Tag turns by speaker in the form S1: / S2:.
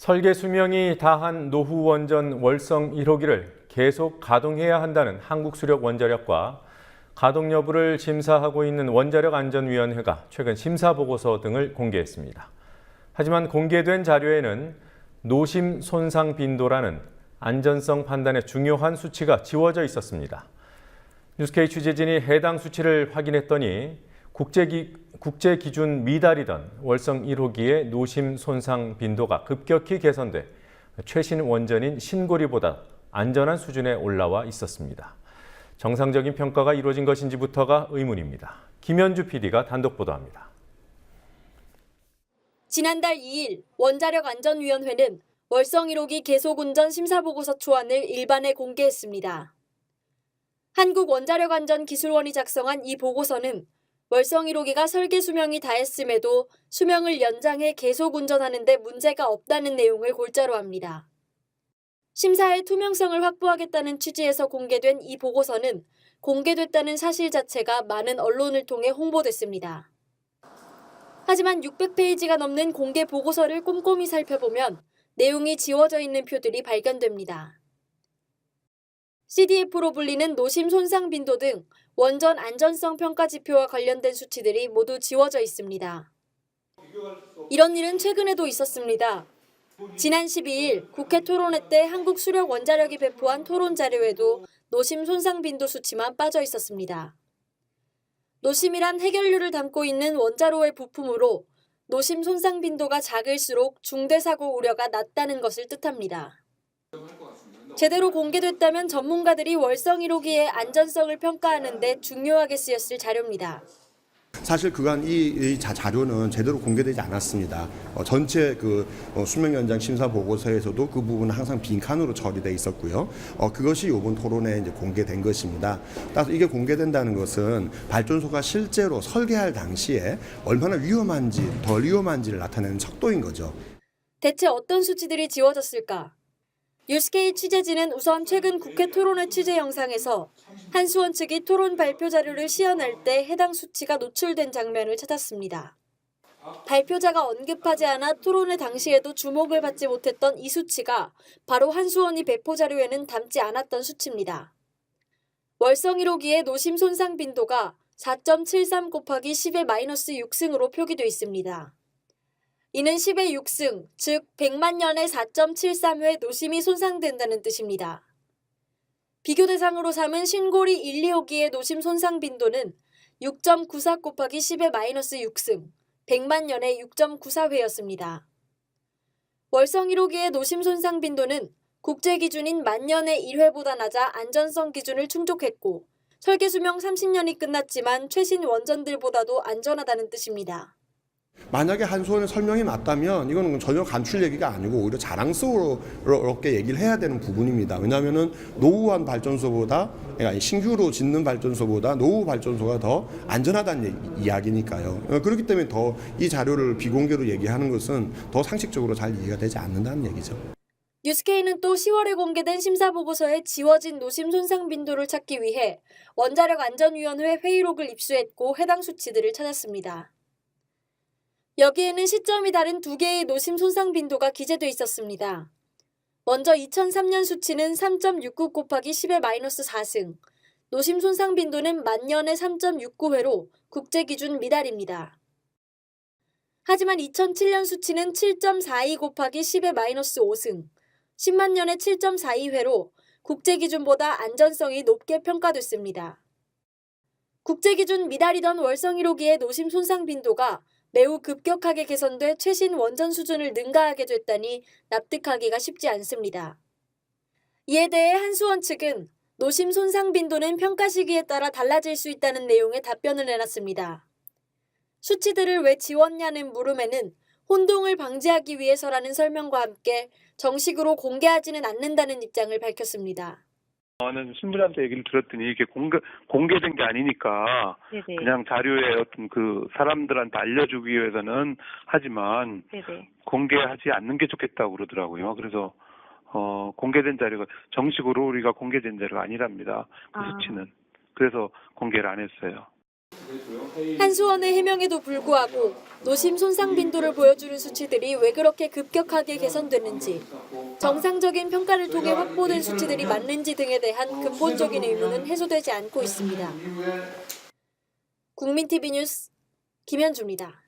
S1: 설계 수명이 다한 노후 원전 월성 1호기를 계속 가동해야 한다는 한국수력원자력과 가동 여부를 심사하고 있는 원자력안전위원회가 최근 심사보고서 등을 공개했습니다. 하지만 공개된 자료에는 노심 손상 빈도라는 안전성 판단의 중요한 수치가 지워져 있었습니다. 뉴스K 취재진이 해당 수치를 확인했더니 국제 기준 미달이던 월성 1호기의 노심 손상 빈도가 급격히 개선돼 최신 원전인 신고리보다 안전한 수준에 올라와 있었습니다. 정상적인 평가가 이루어진 것인지부터가 의문입니다. 김현주 PD가 단독 보도합니다.
S2: 지난달 2일 원자력안전위원회는 월성 1호기 계속운전 심사보고서 초안을 일반에 공개했습니다. 한국원자력안전기술원이 작성한 이 보고서는 월성 1호기가 설계 수명이 다했음에도 수명을 연장해 계속 운전하는 데 문제가 없다는 내용을 골자로 합니다. 심사의 투명성을 확보하겠다는 취지에서 공개된 이 보고서는 공개됐다는 사실 자체가 많은 언론을 통해 홍보됐습니다. 하지만 600페이지가 넘는 공개 보고서를 꼼꼼히 살펴보면 내용이 지워져 있는 표들이 발견됩니다. CDF로 불리는 노심 손상 빈도 등 원전 안전성 평가 지표와 관련된 수치들이 모두 지워져 있습니다. 이런 일은 최근에도 있었습니다. 지난 12일 국회 토론회 때 한국수력원자력이 배포한 토론 자료에도 노심 손상 빈도 수치만 빠져 있었습니다. 노심이란 해결류를 담고 있는 원자로의 부품으로 노심 손상 빈도가 작을수록 중대 사고 우려가 낮다는 것을 뜻합니다. 제대로 공개됐다면 전문가들이 월성 1호기의 안전성을 평가하는 데 중요하게 쓰였을 자료입니다.
S3: 사실 그간 이 자료는 제대로 공개되지 않았습니다. 전체 수명 연장 심사 보고서에서도 그 부분은 항상 빈칸으로 처리돼 있었고요. 그것이 이번 토론에 이제 공개된 것입니다. 따라서 이게 공개된다는 것은 발전소가 실제로 설계할 당시에 얼마나 위험한지, 덜 위험한지를 나타내는 척도인 거죠.
S2: 대체 어떤 수치들이 지워졌을까? 뉴스K 취재진은 우선 최근 국회 토론회 취재 영상에서 한수원 측이 토론 발표 자료를 시연할 때 해당 수치가 노출된 장면을 찾았습니다. 발표자가 언급하지 않아 토론회 당시에도 주목을 받지 못했던 이 수치가 바로 한수원이 배포 자료에는 담지 않았던 수치입니다. 월성 1호기의 노심 손상 빈도가 4.73 곱하기 10의 마이너스 6승으로 표기돼 있습니다. 이는 10의 6승, 즉 100만 년에 4.73회 노심이 손상된다는 뜻입니다. 비교 대상으로 삼은 신고리 1, 2호기의 노심 손상 빈도는 6.94 곱하기 10의 마이너스 6승, 100만 년에 6.94회였습니다. 월성 1호기의 노심 손상 빈도는 국제 기준인 만년에 1회보다 낮아 안전성 기준을 충족했고 설계 수명 30년이 끝났지만 최신 원전들보다도 안전하다는 뜻입니다.
S3: 만약에 한수원의 설명이 맞다면 이거는 전혀 감출 얘기가 아니고 오히려 자랑스럽게 얘기를 해야 되는 부분입니다. 왜냐하면 노후한 발전소보다, 그러니까 신규로 짓는 발전소보다 노후 발전소가 더 안전하다는 이야기니까요. 그렇기 때문에 더 이 자료를 비공개로 얘기하는 것은 더 상식적으로 잘 이해가 되지 않는다는 얘기죠.
S2: 뉴스K는 또 10월에 공개된 심사보고서에 지워진 노심 손상 빈도를 찾기 위해 원자력안전위원회 회의록을 입수했고 해당 수치들을 찾았습니다. 여기에는 시점이 다른 두 개의 노심 손상 빈도가 기재돼 있었습니다. 먼저 2003년 수치는 3.69 곱하기 10의 마이너스 4승, 노심 손상 빈도는 만년에 3.69회로 국제기준 미달입니다. 하지만 2007년 수치는 7.42 곱하기 10의 마이너스 5승, 10만 년에 7.42회로 국제기준보다 안전성이 높게 평가됐습니다. 국제기준 미달이던 월성 1호기의 노심 손상 빈도가 매우 급격하게 개선돼 최신 원전 수준을 능가하게 됐다니 납득하기가 쉽지 않습니다. 이에 대해 한수원 측은 노심 손상 빈도는 평가 시기에 따라 달라질 수 있다는 내용의 답변을 내놨습니다. 수치들을 왜 지웠냐는 물음에는 혼동을 방지하기 위해서라는 설명과 함께 정식으로 공개하지는 않는다는 입장을 밝혔습니다.
S4: 저는 신부님한테 얘기를 들었더니 이게 공개된 게 아니니까
S5: 네네.
S4: 그냥 자료에 어떤 사람들한테 알려주기 위해서는 하지만
S5: 네네.
S4: 공개하지 않는 게 좋겠다고 그러더라고요. 그래서 공개된 자료가 정식으로 우리가 공개된 자료가 아니랍니다. 그 수치는. 그래서 공개를 안 했어요.
S2: 한수원의 해명에도 불구하고 노심 손상 빈도를 보여주는 수치들이 왜 그렇게 급격하게 개선됐는지, 정상적인 평가를 통해 확보된 수치들이 맞는지 등에 대한 근본적인 의문은 해소되지 않고 있습니다. 국민TV 뉴스 김현주입니다.